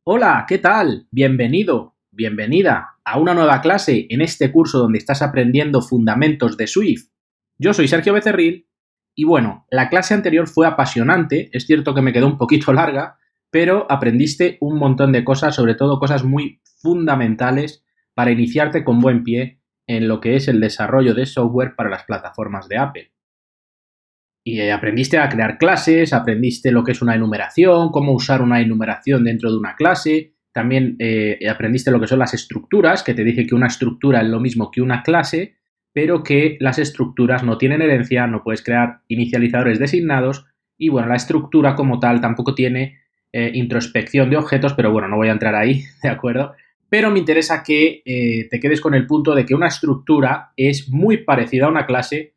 Hola, ¿qué tal? Bienvenido, bienvenida a una nueva clase en este curso donde estás aprendiendo fundamentos de Swift. Yo soy Sergio Becerril y bueno, la clase anterior fue apasionante, es cierto que me quedó un poquito larga, pero aprendiste un montón de cosas, sobre todo cosas muy fundamentales para iniciarte con buen pie en lo que es el desarrollo de software para las plataformas de Apple. Y aprendiste a crear clases, aprendiste lo que es una enumeración, cómo usar una enumeración dentro de una clase, también aprendiste lo que son las estructuras, que te dije que una estructura es lo mismo que una clase, pero que las estructuras no tienen herencia, no puedes crear inicializadores designados y bueno, la estructura como tal tampoco tiene introspección de objetos, pero bueno, no voy a entrar ahí, ¿de acuerdo? Pero me interesa que te quedes con el punto de que una estructura es muy parecida a una clase,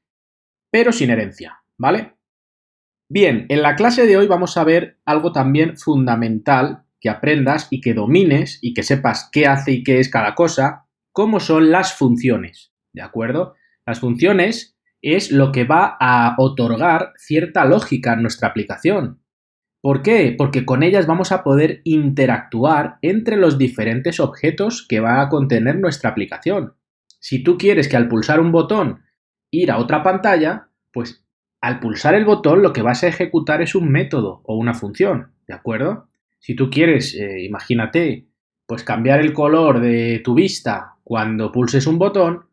pero sin herencia, ¿vale? Bien, en la clase de hoy vamos a ver algo también fundamental que aprendas y que domines y que sepas qué hace y qué es cada cosa, cómo son las funciones, ¿de acuerdo? Las funciones es lo que va a otorgar cierta lógica en nuestra aplicación. ¿Por qué? Porque con ellas vamos a poder interactuar entre los diferentes objetos que va a contener nuestra aplicación. Si tú quieres que al pulsar un botón ir a otra pantalla, pues al pulsar el botón lo que vas a ejecutar es un método o una función, ¿de acuerdo? Si tú quieres, imagínate, pues cambiar el color de tu vista cuando pulses un botón,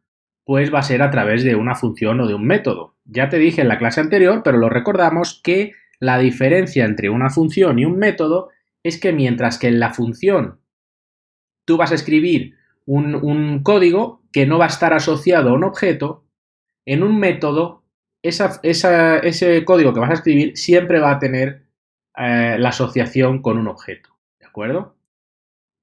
pues va a ser a través de una función o de un método. Ya te dije en la clase anterior, pero lo recordamos, que la diferencia entre una función y un método es que mientras que en la función tú vas a escribir un código que no va a estar asociado a un objeto, en un método ese código que vas a escribir siempre va a tener la asociación con un objeto, ¿de acuerdo?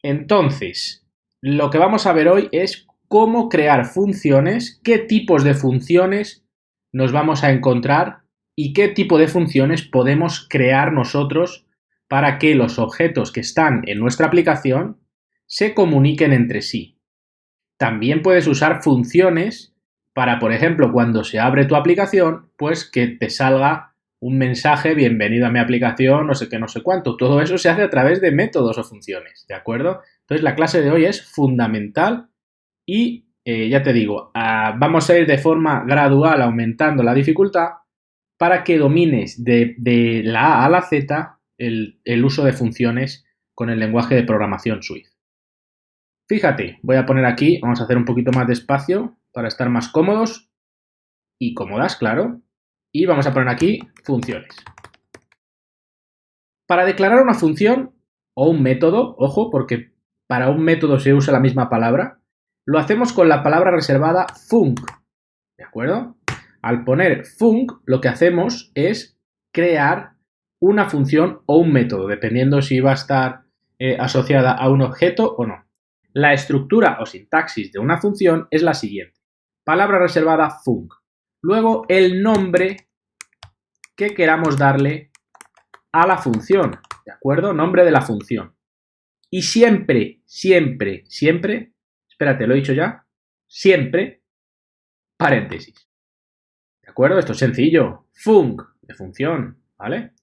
Entonces, lo que vamos a ver hoy es cómo crear funciones, qué tipos de funciones nos vamos a encontrar y qué tipo de funciones podemos crear nosotros para que los objetos que están en nuestra aplicación se comuniquen entre sí. También puedes usar funciones para, por ejemplo, cuando se abre tu aplicación, pues que te salga un mensaje, bienvenido a mi aplicación, no sé qué, no sé cuánto. Todo eso se hace a través de métodos o funciones, ¿de acuerdo? Entonces la clase de hoy es fundamental y ya te digo, vamos a ir de forma gradual aumentando la dificultad para que domines de la A a la Z el uso de funciones con el lenguaje de programación Swift. Fíjate, voy a poner aquí, vamos a hacer un poquito más de espacio para estar más cómodos y cómodas, claro. Y vamos a poner aquí funciones. Para declarar una función o un método, ojo, porque para un método se usa la misma palabra, lo hacemos con la palabra reservada func, ¿de acuerdo? Al poner func, lo que hacemos es crear una función o un método, dependiendo si va a estar asociada a un objeto o no. La estructura o sintaxis de una función es la siguiente. Palabra reservada func. Luego el nombre que queramos darle a la función, ¿de acuerdo? Nombre de la función. Y siempre, siempre, siempre, espérate, lo he dicho ya, siempre, paréntesis. ¿De acuerdo? Esto es sencillo. Func, de función, ¿vale?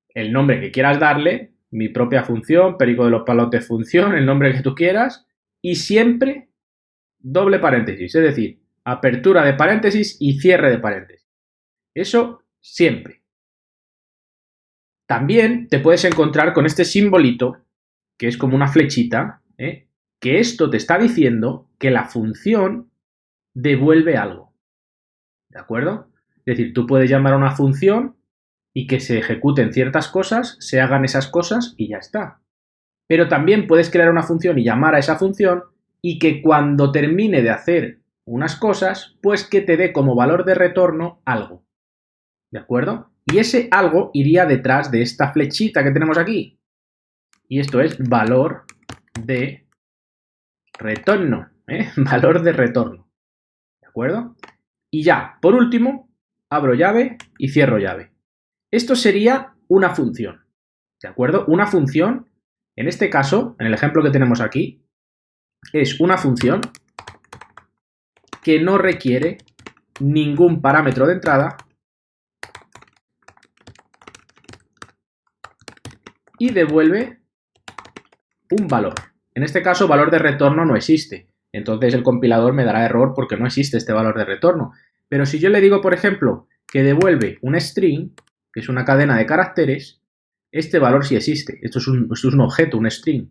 El nombre que quieras darle, mi propia función, Perico de los Palotes función, el nombre que tú quieras, y siempre doble paréntesis, es decir, apertura de paréntesis y cierre de paréntesis. Eso siempre. También te puedes encontrar con este simbolito, que es como una flechita, que esto te está diciendo que la función devuelve algo. ¿De acuerdo? Es decir, tú puedes llamar a una función y que se ejecuten ciertas cosas, se hagan esas cosas y ya está. Pero también puedes crear una función y llamar a esa función y que cuando termine de hacer unas cosas, pues que te dé como valor de retorno algo. ¿De acuerdo? Y ese algo iría detrás de esta flechita que tenemos aquí. Y esto es valor de retorno. Valor de retorno. ¿De acuerdo? Y ya, por último, abro llave y cierro llave. Esto sería una función. ¿De acuerdo? Una función, en este caso, en el ejemplo que tenemos aquí, es una función que no requiere ningún parámetro de entrada y devuelve un valor. En este caso, valor de retorno no existe. Entonces el compilador me dará error porque no existe este valor de retorno. Pero si yo le digo, por ejemplo, que devuelve un string, que es una cadena de caracteres, este valor sí existe. Esto es un objeto, un string.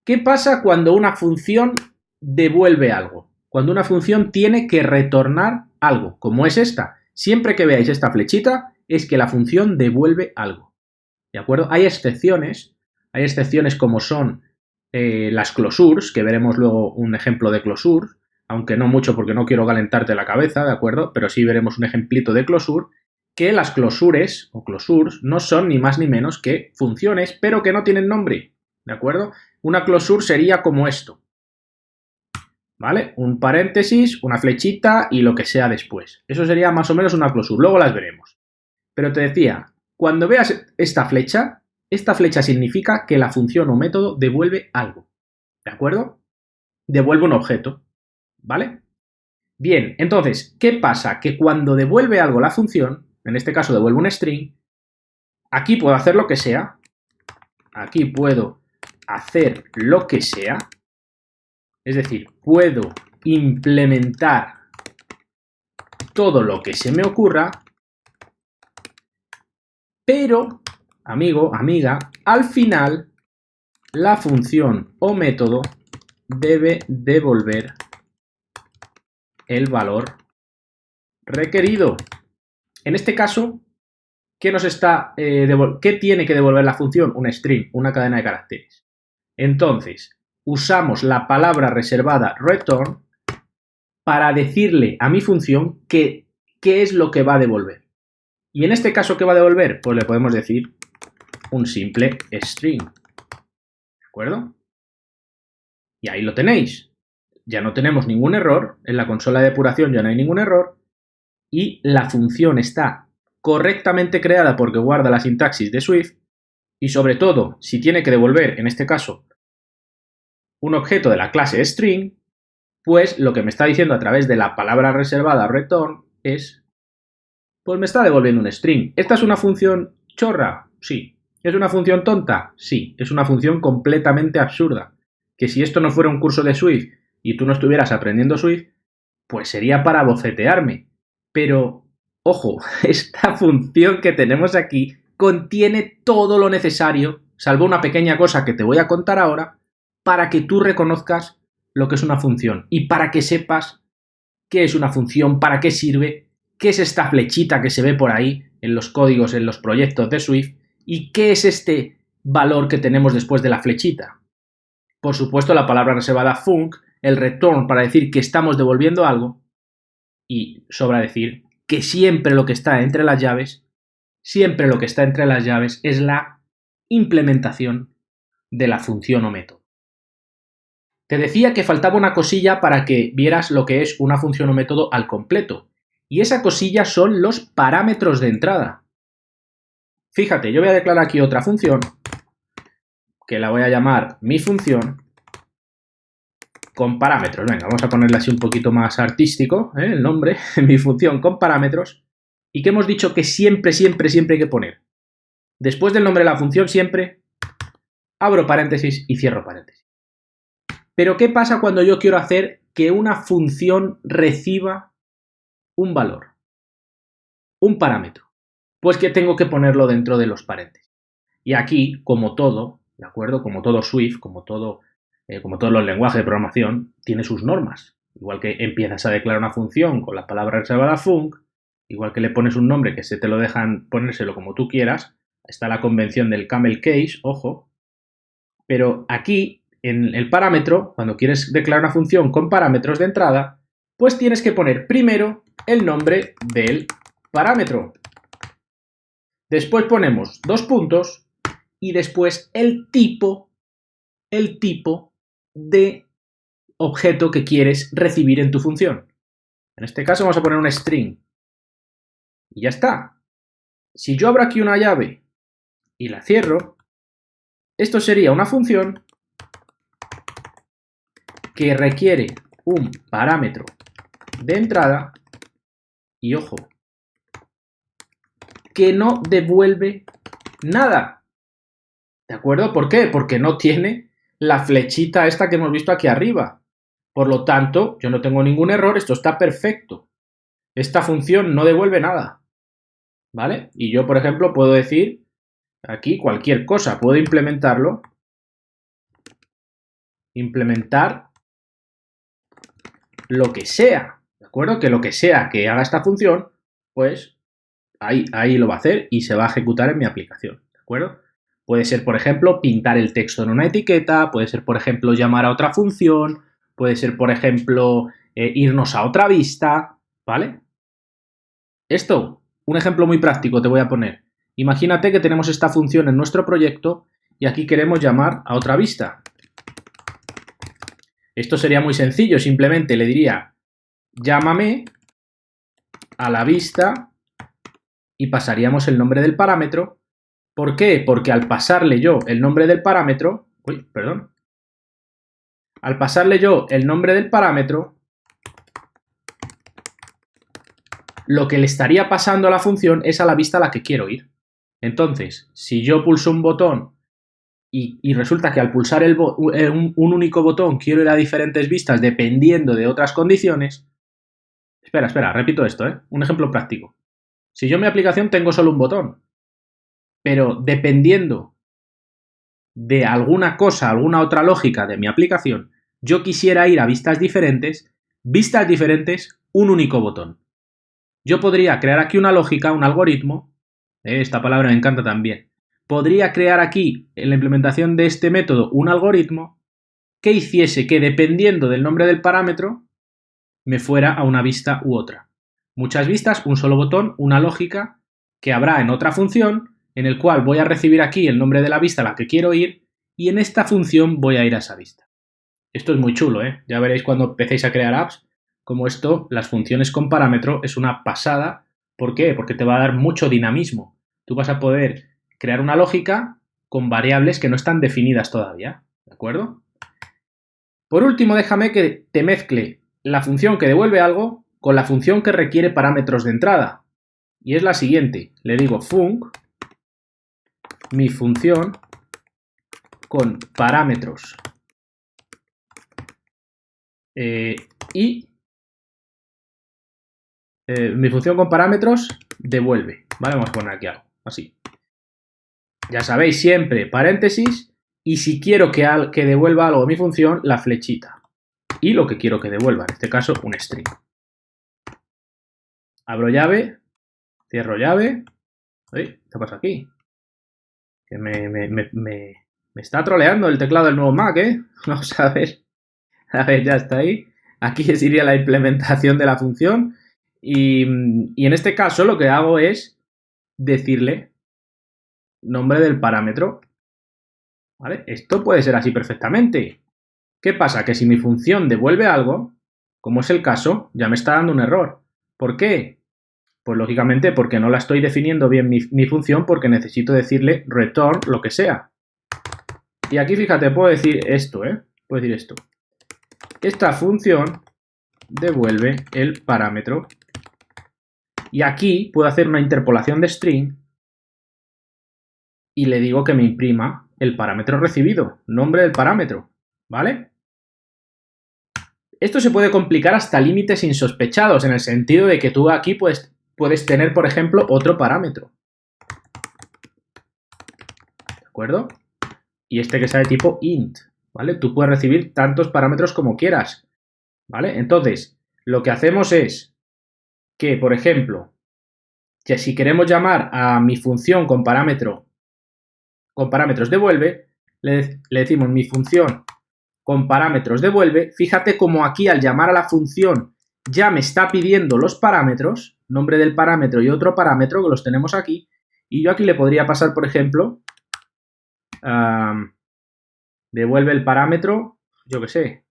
¿Qué pasa cuando una función devuelve algo? Cuando una función tiene que retornar algo, como es esta. Siempre que veáis esta flechita, es que la función devuelve algo. ¿De acuerdo? Hay excepciones como son las closures, que veremos luego un ejemplo de closure, aunque no mucho porque no quiero calentarte la cabeza, ¿de acuerdo? Pero sí veremos un ejemplito de closure, que las closures o closures no son ni más ni menos que funciones, pero que no tienen nombre, ¿de acuerdo? Una closure sería como esto, ¿vale? Un paréntesis, una flechita y lo que sea después. Eso sería más o menos una closure, luego las veremos. Pero te decía, cuando veas esta flecha significa que la función o método devuelve algo, ¿de acuerdo? Devuelve un objeto, ¿vale? Bien, entonces, ¿qué pasa? Que cuando devuelve algo la función, en este caso devuelve un string, aquí puedo hacer lo que sea, aquí puedo hacer lo que sea, es decir, puedo implementar todo lo que se me ocurra, pero, amigo, amiga, al final la función o método debe devolver el valor requerido. En este caso, ¿qué tiene que devolver la función? Un string, una cadena de caracteres. Entonces, usamos la palabra reservada return para decirle a mi función qué es lo que va a devolver. Y en este caso, ¿qué va a devolver? Pues le podemos decir un simple string. ¿De acuerdo? Y ahí lo tenéis. Ya no tenemos ningún error. En la consola de depuración ya no hay ningún error. Y la función está correctamente creada porque guarda la sintaxis de Swift. Y sobre todo, si tiene que devolver, en este caso, un objeto de la clase string, pues lo que me está diciendo a través de la palabra reservada return es, pues me está devolviendo un string. ¿Esta es una función chorra? Sí. ¿Es una función tonta? Sí. Es una función completamente absurda. Que si esto no fuera un curso de Swift y tú no estuvieras aprendiendo Swift, pues sería para bofetearme. Pero, ojo, esta función que tenemos aquí contiene todo lo necesario, salvo una pequeña cosa que te voy a contar ahora, para que tú reconozcas lo que es una función y para que sepas qué es una función, para qué sirve, qué es esta flechita que se ve por ahí en los códigos, en los proyectos de Swift y qué es este valor que tenemos después de la flechita. Por supuesto, la palabra reservada func, el return para decir que estamos devolviendo algo, y sobra decir que siempre lo que está entre las llaves es la implementación de la función o método. Te decía que faltaba una cosilla para que vieras lo que es una función o método al completo, y esa cosilla son los parámetros de entrada. Fíjate, yo voy a declarar aquí otra función, que la voy a llamar mi función, con parámetros. Venga, vamos a ponerle así un poquito más artístico, el nombre, mi función con parámetros, y que hemos dicho que siempre hay que poner. Después del nombre de la función siempre abro paréntesis y cierro paréntesis. Pero ¿qué pasa cuando yo quiero hacer que una función reciba un valor? Un parámetro. Pues que tengo que ponerlo dentro de los paréntesis. Y aquí, como todo, ¿de acuerdo? Como todo Swift, como todos los lenguajes de programación, tiene sus normas. Igual que empiezas a declarar una función con la palabra reservada func, igual que le pones un nombre que se te lo dejan ponérselo como tú quieras, está la convención del camel case, ojo, pero aquí, en el parámetro, cuando quieres declarar una función con parámetros de entrada, pues tienes que poner primero el nombre del parámetro. Después ponemos dos puntos y después el tipo de objeto que quieres recibir en tu función. En este caso vamos a poner un string. Y ya está. Si yo abro aquí una llave y la cierro, esto sería una función que requiere un parámetro de entrada y, ojo, que no devuelve nada. ¿De acuerdo? ¿Por qué? Porque no tiene la flechita esta que hemos visto aquí arriba. Por lo tanto, yo no tengo ningún error, esto está perfecto. Esta función no devuelve nada, ¿vale? Y yo, por ejemplo, puedo decir aquí cualquier cosa, puedo implementarlo. Implementar lo que sea, ¿de acuerdo? Que lo que sea que haga esta función, pues ahí lo va a hacer y se va a ejecutar en mi aplicación, ¿de acuerdo? Puede ser, por ejemplo, pintar el texto en una etiqueta, puede ser, por ejemplo, llamar a otra función, puede ser, por ejemplo, irnos a otra vista, ¿vale? Esto, un ejemplo muy práctico te voy a poner. Imagínate que tenemos esta función en nuestro proyecto y aquí queremos llamar a otra vista. Esto sería muy sencillo, simplemente le diría llámame a la vista y pasaríamos el nombre del parámetro. ¿Por qué? Porque al pasarle yo el nombre del parámetro, al pasarle yo el nombre del parámetro, lo que le estaría pasando a la función es a la vista a la que quiero ir. Entonces, si yo pulso un botón y resulta que al pulsar un único botón quiero ir a diferentes vistas dependiendo de otras condiciones. Espera, repito esto, un ejemplo práctico. Si yo en mi aplicación tengo solo un botón, pero dependiendo de alguna cosa, alguna otra lógica de mi aplicación, yo quisiera ir a vistas diferentes, un único botón. Yo podría crear aquí una lógica, un algoritmo, esta palabra me encanta también, podría crear aquí en la implementación de este método un algoritmo que hiciese que dependiendo del nombre del parámetro me fuera a una vista u otra. Muchas vistas, un solo botón, una lógica que habrá en otra función en el cual voy a recibir aquí el nombre de la vista a la que quiero ir y en esta función voy a ir a esa vista. Esto es muy chulo, ya veréis cuando empecéis a crear apps como esto, las funciones con parámetro es una pasada. ¿Por qué? Porque te va a dar mucho dinamismo. Tú vas a poder crear una lógica con variables que no están definidas todavía, ¿de acuerdo? Por último, déjame que te mezcle la función que devuelve algo con la función que requiere parámetros de entrada. Y es la siguiente. Le digo func, mi función con parámetros. Y mi función con parámetros devuelve. Vale, vamos a poner aquí algo, así. Ya sabéis, siempre paréntesis y si quiero que devuelva algo mi función, la flechita. Y lo que quiero que devuelva, en este caso, un string. Abro llave, cierro llave. ¿Qué pasa aquí? Que me está troleando el teclado del nuevo Mac, Vamos a ver. A ver, ya está ahí. Aquí sería la implementación de la función. Y en este caso lo que hago es decirle nombre del parámetro. ¿Vale? Esto puede ser así perfectamente. ¿Qué pasa? Que si mi función devuelve algo, como es el caso, ya me está dando un error. ¿Por qué? Pues lógicamente porque no la estoy definiendo bien mi función porque necesito decirle return lo que sea. Y aquí fíjate, puedo decir esto, Puedo decir esto. Esta función devuelve el parámetro. Y aquí puedo hacer una interpolación de string y le digo que me imprima el parámetro recibido, nombre del parámetro, ¿vale? Esto se puede complicar hasta límites insospechados, en el sentido de que tú aquí puedes tener, por ejemplo, otro parámetro. ¿De acuerdo? Y este que sea de tipo int, ¿vale? Tú puedes recibir tantos parámetros como quieras, ¿vale? Entonces, lo que hacemos es que, por ejemplo, que si queremos llamar a mi función con parámetros devuelve, le decimos mi función con parámetros devuelve. Fíjate como aquí al llamar a la función ya me está pidiendo los parámetros, nombre del parámetro y otro parámetro que los tenemos aquí, y yo aquí le podría pasar, por ejemplo, devuelve el parámetro, yo que sé,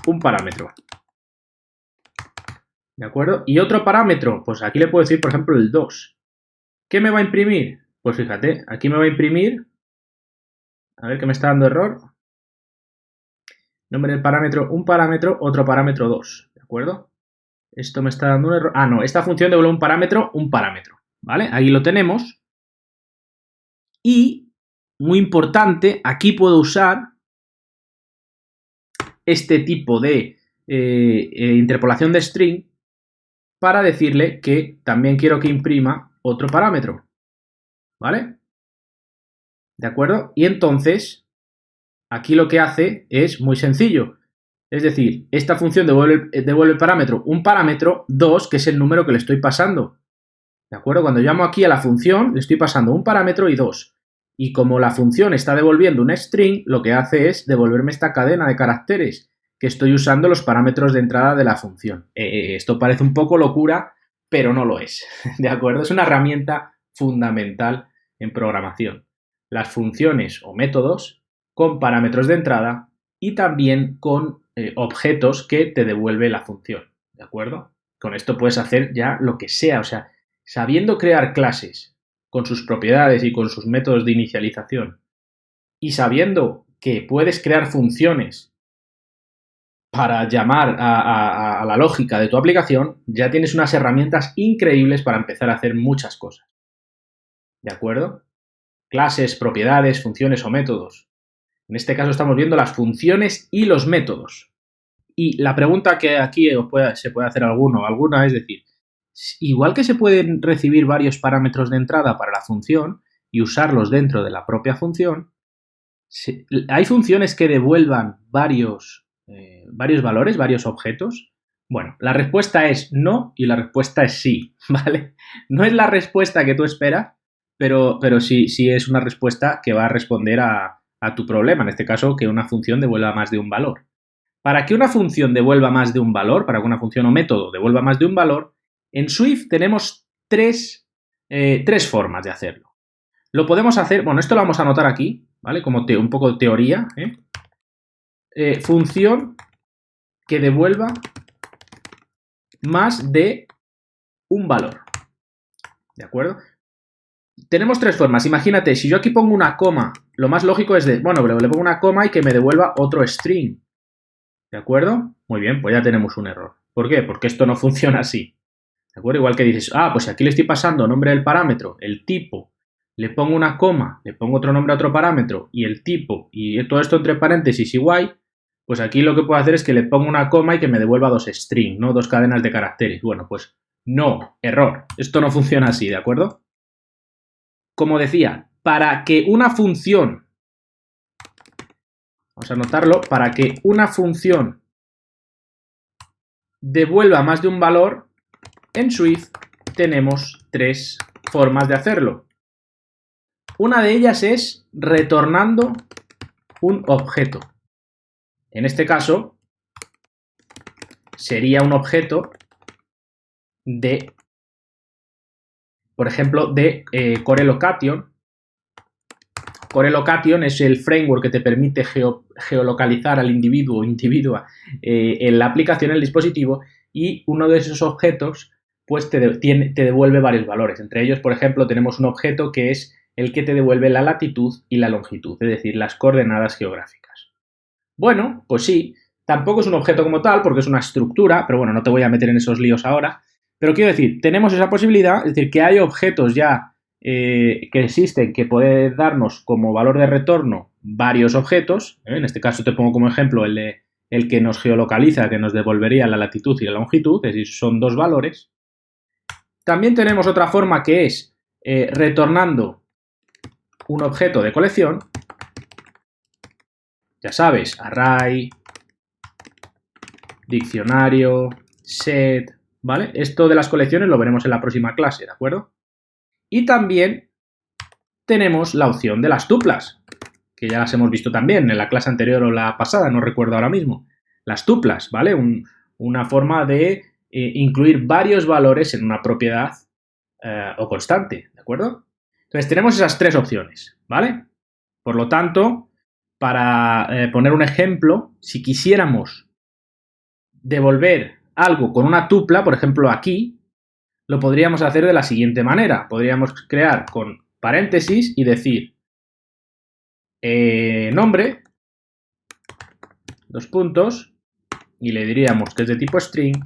un parámetro. ¿De acuerdo? Y otro parámetro, pues aquí le puedo decir, por ejemplo, el 2. ¿Qué me va a imprimir? Pues fíjate, aquí me va a imprimir, a ver que me está dando error, nombre del parámetro, un parámetro, otro parámetro 2, ¿de acuerdo? Esto me está dando un error. Ah, no, esta función devuelve un parámetro, ¿vale? Ahí lo tenemos. Y muy importante, aquí puedo usar este tipo de interpolación de string para decirle que también quiero que imprima otro parámetro, ¿vale? ¿De acuerdo? Y entonces, aquí lo que hace es muy sencillo. Es decir, esta función devuelve el parámetro, un parámetro, 2, que es el número que le estoy pasando. ¿De acuerdo? Cuando llamo aquí a la función, le estoy pasando un parámetro y 2. Y como la función está devolviendo un string, lo que hace es devolverme esta cadena de caracteres que estoy usando los parámetros de entrada de la función. Esto parece un poco locura, pero no lo es. ¿De acuerdo? Es una herramienta fundamental en programación. Las funciones o métodos con parámetros de entrada y también con objetos que te devuelve la función. ¿De acuerdo? Con esto puedes hacer ya lo que sea. O sea, sabiendo crear clases con sus propiedades y con sus métodos de inicialización y sabiendo que puedes crear funciones para llamar a la lógica de tu aplicación, ya tienes unas herramientas increíbles para empezar a hacer muchas cosas. ¿De acuerdo? Clases, propiedades, funciones o métodos. En este caso estamos viendo las funciones y los métodos. Y la pregunta que aquí se puede hacer alguna es decir, igual que se pueden recibir varios parámetros de entrada para la función y usarlos dentro de la propia función, ¿hay funciones que devuelvan varios valores, varios objetos? Bueno, la respuesta es no y la respuesta es sí, ¿vale? No es la respuesta que tú esperas, pero sí es una respuesta que va a responder a tu problema, en este caso que una función devuelva más de un valor. Para que una función devuelva más de un valor, para que una función o método devuelva más de un valor, en Swift tenemos tres formas de hacerlo. Lo podemos hacer, bueno, esto lo vamos a anotar aquí, ¿vale? Como un poco de teoría, función que devuelva más de un valor, ¿de acuerdo? Tenemos tres formas. Imagínate, si yo aquí pongo una coma, lo más lógico es le pongo una coma y que me devuelva otro string, ¿de acuerdo? Muy bien, pues ya tenemos un error. ¿Por qué? Porque esto no funciona así, ¿de acuerdo? Igual que dices, pues aquí le estoy pasando nombre del parámetro, el tipo, le pongo una coma, le pongo otro nombre a otro parámetro y el tipo, y todo esto entre paréntesis igual, pues aquí lo que puedo hacer es que le pongo una coma y que me devuelva dos strings, ¿no? Dos cadenas de caracteres. Bueno, pues no, error. Esto no funciona así, ¿de acuerdo? Como decía, para que una función, vamos a anotarlo, para que una función devuelva más de un valor, en Swift tenemos tres formas de hacerlo. Una de ellas es retornando un objeto. En este caso, sería un objeto de, por ejemplo, de CoreLocation. CoreLocation es el framework que te permite geolocalizar al individuo o individua en la aplicación, en el dispositivo, y uno de esos objetos pues te devuelve varios valores. Entre ellos, por ejemplo, tenemos un objeto que es el que te devuelve la latitud y la longitud, es decir, las coordenadas geográficas. Bueno, pues sí, tampoco es un objeto como tal porque es una estructura, pero bueno, no te voy a meter en esos líos ahora. Pero quiero decir, tenemos esa posibilidad, es decir, que hay objetos ya que existen que pueden darnos como valor de retorno varios objetos. En este caso te pongo como ejemplo el que nos geolocaliza, que nos devolvería la latitud y la longitud, es decir, son dos valores. También tenemos otra forma que es retornando un objeto de colección. Ya sabes, array, diccionario, set, ¿vale? Esto de las colecciones lo veremos en la próxima clase, ¿de acuerdo? Y también tenemos la opción de las tuplas, que ya las hemos visto también en la clase anterior o la pasada, no recuerdo ahora mismo. Las tuplas, ¿vale? Una forma de incluir varios valores en una propiedad o constante, ¿de acuerdo? Entonces tenemos esas tres opciones, ¿vale? Por lo tanto, para poner un ejemplo, si quisiéramos devolver algo con una tupla, por ejemplo aquí, lo podríamos hacer de la siguiente manera. Podríamos crear con paréntesis y decir nombre, dos puntos, y le diríamos que es de tipo string.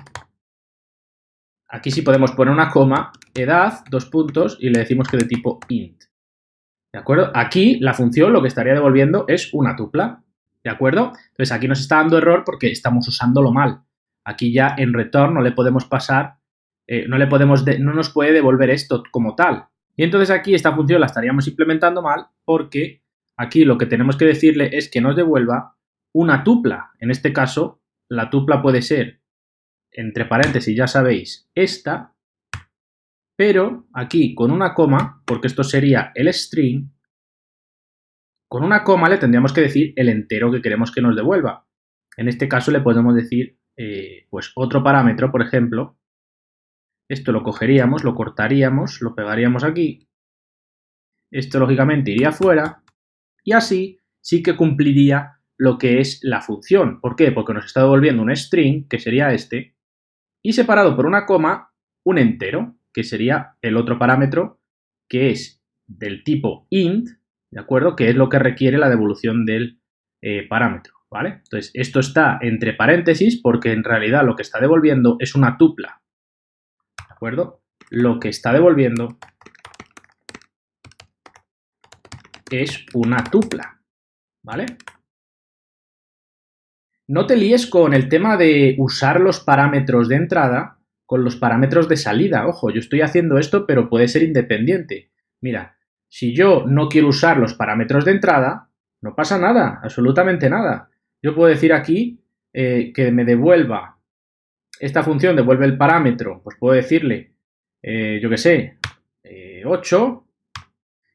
Aquí sí podemos poner una coma, edad, dos puntos, y le decimos que es de tipo int. ¿De acuerdo? Aquí la función lo que estaría devolviendo es una tupla. ¿De acuerdo? Entonces aquí nos está dando error porque estamos usándolo mal. Aquí ya en return no le podemos pasar, no nos puede devolver esto como tal. Y entonces aquí esta función la estaríamos implementando mal porque aquí lo que tenemos que decirle es que nos devuelva una tupla. En este caso, la tupla puede ser, entre paréntesis, ya sabéis, esta, pero aquí con una coma, porque esto sería el string, con una coma le tendríamos que decir el entero que queremos que nos devuelva. En este caso le podemos decir pues otro parámetro, por ejemplo. Esto lo cogeríamos, lo cortaríamos, lo pegaríamos aquí. Esto lógicamente iría fuera y así sí que cumpliría lo que es la función. ¿Por qué? Porque nos está devolviendo un string, que sería este, y separado por una coma, un entero, que sería el otro parámetro, que es del tipo int, ¿de acuerdo? Que es lo que requiere la devolución del parámetro, ¿vale? Entonces, esto está entre paréntesis porque en realidad lo que está devolviendo es una tupla, ¿de acuerdo? Lo que está devolviendo es una tupla, ¿vale? No te líes con el tema de usar los parámetros de entrada con los parámetros de salida. Ojo, yo estoy haciendo esto, pero puede ser independiente. Mira, si yo no quiero usar los parámetros de entrada, no pasa nada, absolutamente nada. Yo puedo decir aquí que me devuelva, esta función devuelve el parámetro, pues puedo decirle, yo qué sé, 8,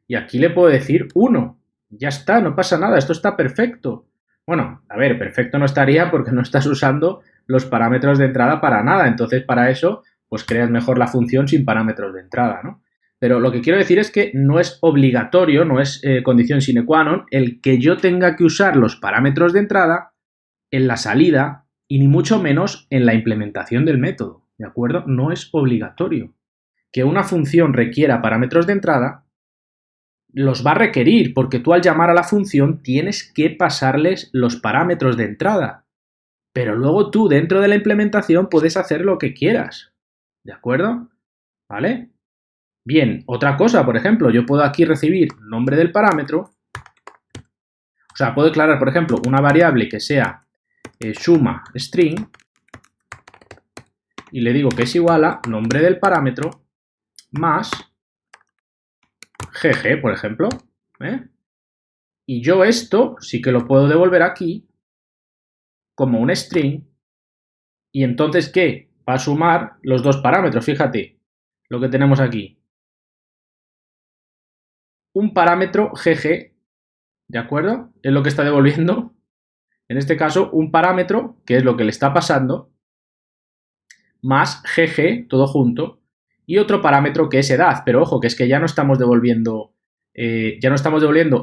y aquí le puedo decir 1. Ya está, no pasa nada, esto está perfecto. Bueno, a ver, perfecto no estaría porque no estás usando los parámetros de entrada para nada. Entonces, para eso, pues creas mejor la función sin parámetros de entrada, ¿no? Pero lo que quiero decir es que no es obligatorio, no es condición sine qua non el que yo tenga que usar los parámetros de entrada en la salida y ni mucho menos en la implementación del método, ¿de acuerdo? No es obligatorio. Que una función requiera parámetros de entrada los va a requerir, porque tú al llamar a la función tienes que pasarles los parámetros de entrada. Pero luego tú dentro de la implementación puedes hacer lo que quieras. ¿De acuerdo? ¿Vale? Bien, otra cosa, por ejemplo, yo puedo aquí recibir nombre del parámetro. O sea, puedo declarar, por ejemplo, una variable que sea suma string y le digo que es igual a nombre del parámetro más gg, por ejemplo. Y yo esto sí que lo puedo devolver aquí como un string. Y entonces, ¿qué? Va a sumar los dos parámetros, fíjate lo que tenemos aquí. Un parámetro gg, ¿de acuerdo? Es lo que está devolviendo. En este caso, un parámetro, que es lo que le está pasando, más gg, todo junto, y otro parámetro que es edad. Pero ojo, que es que ya no estamos devolviendo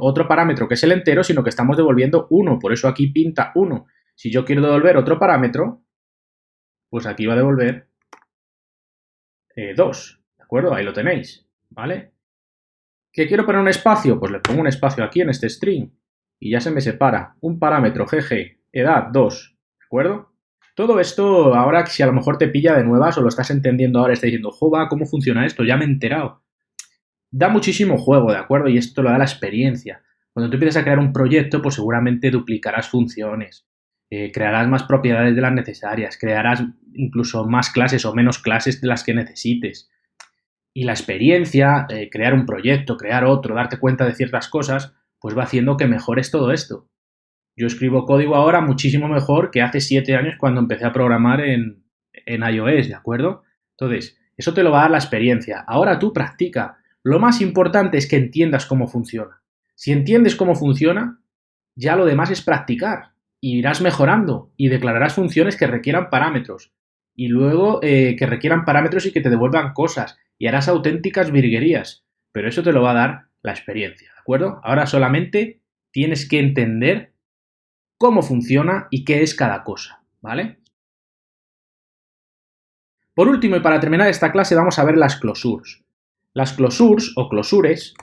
otro parámetro que es el entero, sino que estamos devolviendo 1. Por eso aquí pinta 1. Si yo quiero devolver otro parámetro, pues aquí va a devolver 2, ¿de acuerdo? Ahí lo tenéis, ¿vale? ¿Que quiero poner un espacio? Pues le pongo un espacio aquí en este string y ya se me separa un parámetro gg, edad 2, ¿de acuerdo? Todo esto, ahora si a lo mejor te pilla de nuevas o lo estás entendiendo ahora, estás diciendo, jova, ¿cómo funciona esto? Ya me he enterado. Da muchísimo juego, ¿de acuerdo? Y esto lo da la experiencia. Cuando tú empiezas a crear un proyecto, pues seguramente duplicarás funciones, crearás más propiedades de las necesarias, crearás incluso más clases o menos clases de las que necesites. Y la experiencia, crear un proyecto, crear otro, darte cuenta de ciertas cosas, pues va haciendo que mejores todo esto. Yo escribo código ahora muchísimo mejor que hace 7 años cuando empecé a programar en iOS, ¿de acuerdo? Entonces, eso te lo va a dar la experiencia. Ahora tú practica. Lo más importante es que entiendas cómo funciona. Si entiendes cómo funciona, ya lo demás es practicar. Y irás mejorando y declararás funciones que requieran parámetros. Y luego que requieran parámetros y que te devuelvan cosas. Y harás auténticas virguerías. Pero eso te lo va a dar la experiencia, ¿de acuerdo? Ahora solamente tienes que entender cómo funciona y qué es cada cosa, ¿vale? Por último, y para terminar esta clase, vamos a ver las closures. Las closures o closures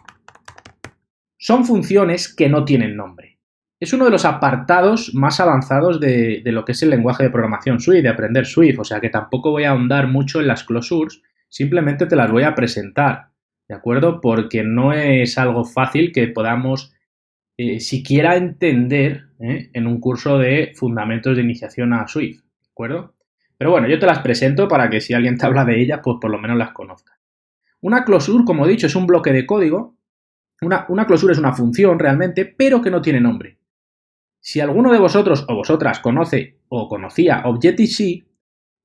son funciones que no tienen nombre. Es uno de los apartados más avanzados de lo que es el lenguaje de programación Swift, de aprender Swift, o sea que tampoco voy a ahondar mucho en las closures, simplemente te las voy a presentar, ¿de acuerdo? Porque no es algo fácil que podamos siquiera entender en un curso de fundamentos de iniciación a Swift, ¿de acuerdo? Pero bueno, yo te las presento para que si alguien te habla de ellas, pues por lo menos las conozcas. Una closure, como he dicho, es un bloque de código. Una closure es una función realmente, pero que no tiene nombre. Si alguno de vosotros o vosotras conoce o conocía Objective-C,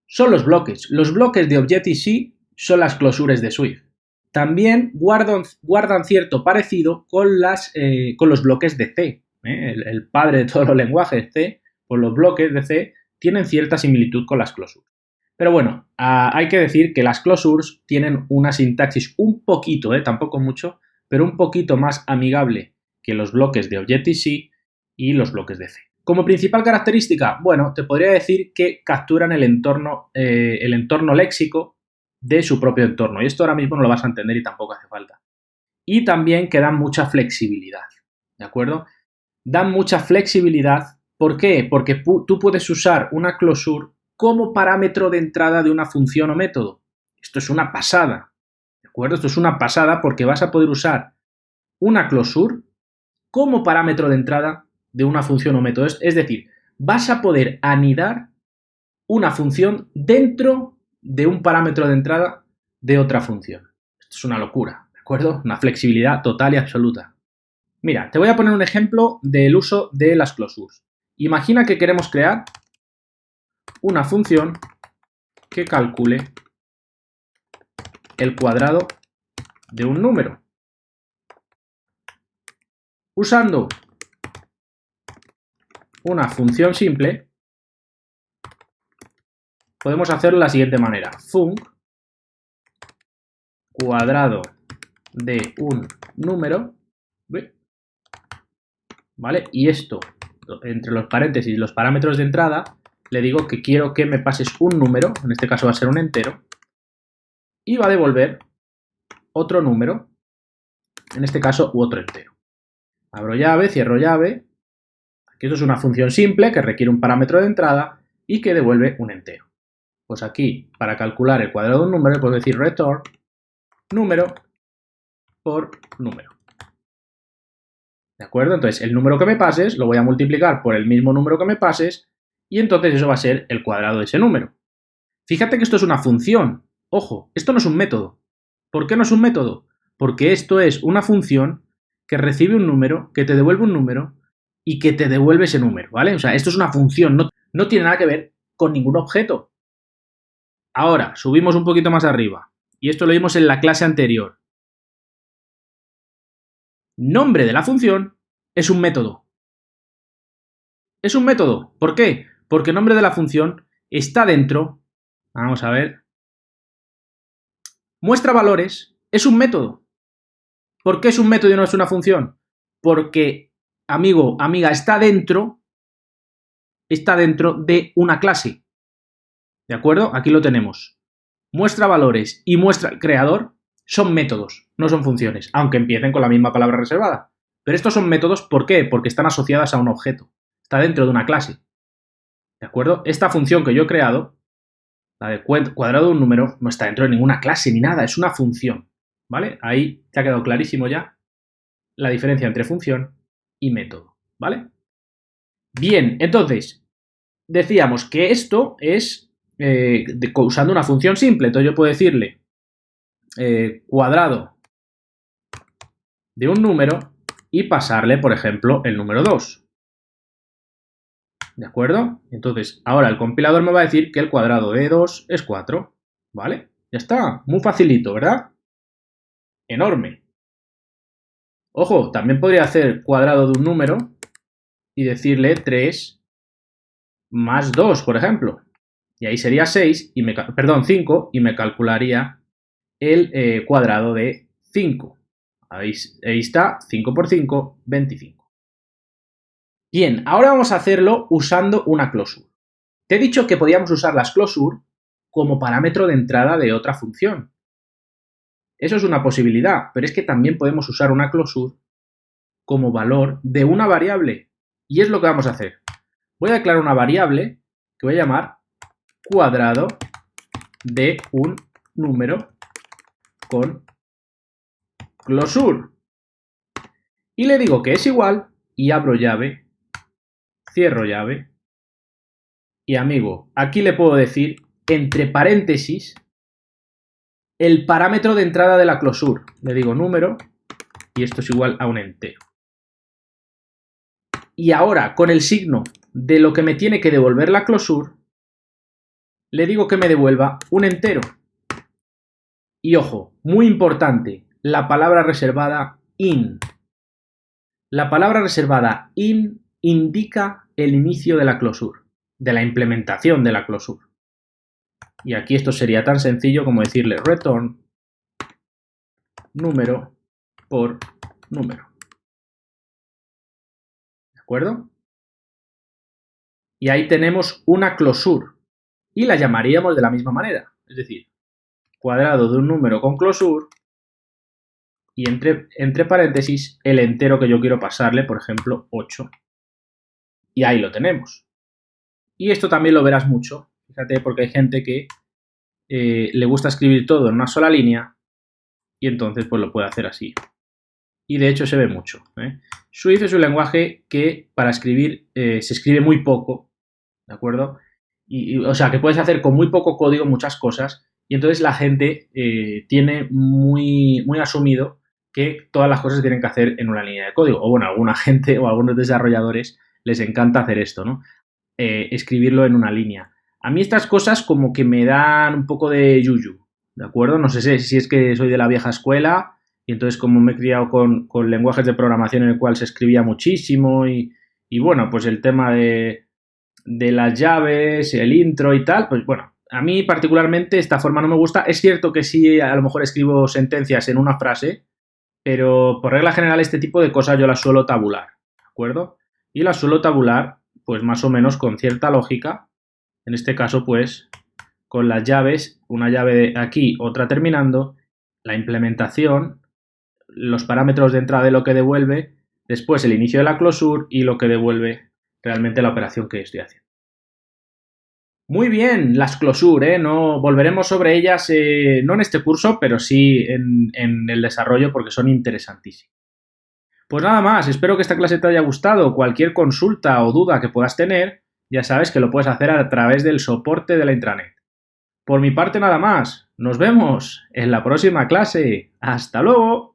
son los bloques. Los bloques de Objective-C son las closures de Swift. También guardan cierto parecido con los bloques de C. El padre de todos los lenguajes C, pues los bloques de C tienen cierta similitud con las closures. Pero bueno, hay que decir que las closures tienen una sintaxis un poquito, tampoco mucho, pero un poquito más amigable que los bloques de Objective-C y los bloques de C. Como principal característica, bueno, te podría decir que capturan el entorno léxico de su propio entorno. Y esto ahora mismo no lo vas a entender y tampoco hace falta. Y también que dan mucha flexibilidad, ¿de acuerdo? Dan mucha flexibilidad. ¿Por qué? Porque tú puedes usar una closure como parámetro de entrada de una función o método. Esto es una pasada, ¿de acuerdo? Esto es una pasada porque vas a poder usar una closure como parámetro de entrada de una función o método. Es decir, vas a poder anidar una función dentro de un parámetro de entrada de otra función. Esto es una locura, ¿de acuerdo? Una flexibilidad total y absoluta. Mira, te voy a poner un ejemplo del uso de las closures. Imagina que queremos crear una función que calcule el cuadrado de un número. Usando una función simple, podemos hacerlo de la siguiente manera. Func cuadrado de un número, ¿vale? Y esto, entre los paréntesis y los parámetros de entrada, le digo que quiero que me pases un número, en este caso va a ser un entero, y va a devolver otro número, en este caso u otro entero. Abro llave, cierro llave. Aquí esto es una función simple que requiere un parámetro de entrada y que devuelve un entero. Pues aquí, para calcular el cuadrado de un número, puedo decir return número por número. ¿De acuerdo? Entonces, el número que me pases lo voy a multiplicar por el mismo número que me pases y entonces eso va a ser el cuadrado de ese número. Fíjate que esto es una función. Ojo, esto no es un método. ¿Por qué no es un método? Porque esto es una función que recibe un número, que te devuelve un número y que te devuelve ese número, ¿vale? O sea, esto es una función, no tiene nada que ver con ningún objeto. Ahora, subimos un poquito más arriba. Y esto lo vimos en la clase anterior. Nombre de la función es un método. Es un método. ¿Por qué? Porque el nombre de la función está dentro. Vamos a ver. Muestra valores es un método. ¿Por qué es un método y no es una función? Porque, amigo, amiga, está dentro de una clase. ¿De acuerdo? Aquí lo tenemos. Muestra valores y muestra el creador son métodos, no son funciones, aunque empiecen con la misma palabra reservada. Pero estos son métodos, ¿por qué? Porque están asociadas a un objeto. Está dentro de una clase. ¿De acuerdo? Esta función que yo he creado, la de cuadrado de un número, no está dentro de ninguna clase ni nada, es una función. ¿Vale? Ahí te ha quedado clarísimo ya la diferencia entre función y método. ¿Vale? Bien, entonces, decíamos que esto es usando una función simple. Entonces yo puedo decirle cuadrado de un número y pasarle, por ejemplo, el número 2. ¿De acuerdo? Entonces, ahora el compilador me va a decir que el cuadrado de 2 es 4. ¿Vale? Ya está. Muy facilito, ¿verdad? Enorme. Ojo, también podría hacer cuadrado de un número y decirle 3 más 2, por ejemplo. Y ahí sería 5 y me calcularía el cuadrado de 5. Ahí está, 5 por 5, 25. Bien, ahora vamos a hacerlo usando una closure. Te he dicho que podíamos usar las closure como parámetro de entrada de otra función. Eso es una posibilidad, pero es que también podemos usar una closure como valor de una variable. Y es lo que vamos a hacer. Voy a declarar una variable que voy a llamar cuadrado de un número con closure. Y le digo que es igual y abro llave, cierro llave. Y amigo, aquí le puedo decir, entre paréntesis, el parámetro de entrada de la closure. Le digo número y esto es igual a un entero. Y ahora, con el signo de lo que me tiene que devolver la closure, le digo que me devuelva un entero. Y ojo, muy importante, la palabra reservada in. La palabra reservada in indica el inicio de la closure, de la implementación de la closure. Y aquí esto sería tan sencillo como decirle return número por número. ¿De acuerdo? Y ahí tenemos una closure. Y la llamaríamos de la misma manera. Es decir, cuadrado de un número con closure y entre paréntesis el entero que yo quiero pasarle, por ejemplo, 8. Y ahí lo tenemos. Y esto también lo verás mucho. Fíjate, porque hay gente que le gusta escribir todo en una sola línea y entonces pues lo puede hacer así. Y de hecho se ve mucho. Swift es un lenguaje que para escribir se escribe muy poco, ¿de acuerdo? O sea, que puedes hacer con muy poco código muchas cosas y entonces la gente tiene muy asumido que todas las cosas se tienen que hacer en una línea de código. O bueno, alguna gente o algunos desarrolladores les encanta hacer esto, ¿no? Escribirlo en una línea. A mí estas cosas como que me dan un poco de yuyu, ¿de acuerdo? No sé si es que soy de la vieja escuela y entonces como me he criado con lenguajes de programación en el cual se escribía muchísimo y bueno, pues el tema de las llaves, el intro y tal, pues bueno, a mí particularmente esta forma no me gusta. Es cierto que sí, a lo mejor escribo sentencias en una frase, pero por regla general este tipo de cosas yo las suelo tabular, ¿de acuerdo? Y las suelo tabular pues más o menos con cierta lógica, en este caso pues con las llaves, una llave aquí, otra terminando, la implementación, los parámetros de entrada de lo que devuelve, después el inicio de la closure y lo que devuelve realmente la operación que estoy haciendo. Muy bien, las closure, no volveremos sobre ellas, no en este curso, pero sí en el desarrollo porque son interesantísimas. Pues nada más, espero que esta clase te haya gustado. Cualquier consulta o duda que puedas tener, ya sabes que lo puedes hacer a través del soporte de la intranet. Por mi parte nada más, nos vemos en la próxima clase. ¡Hasta luego!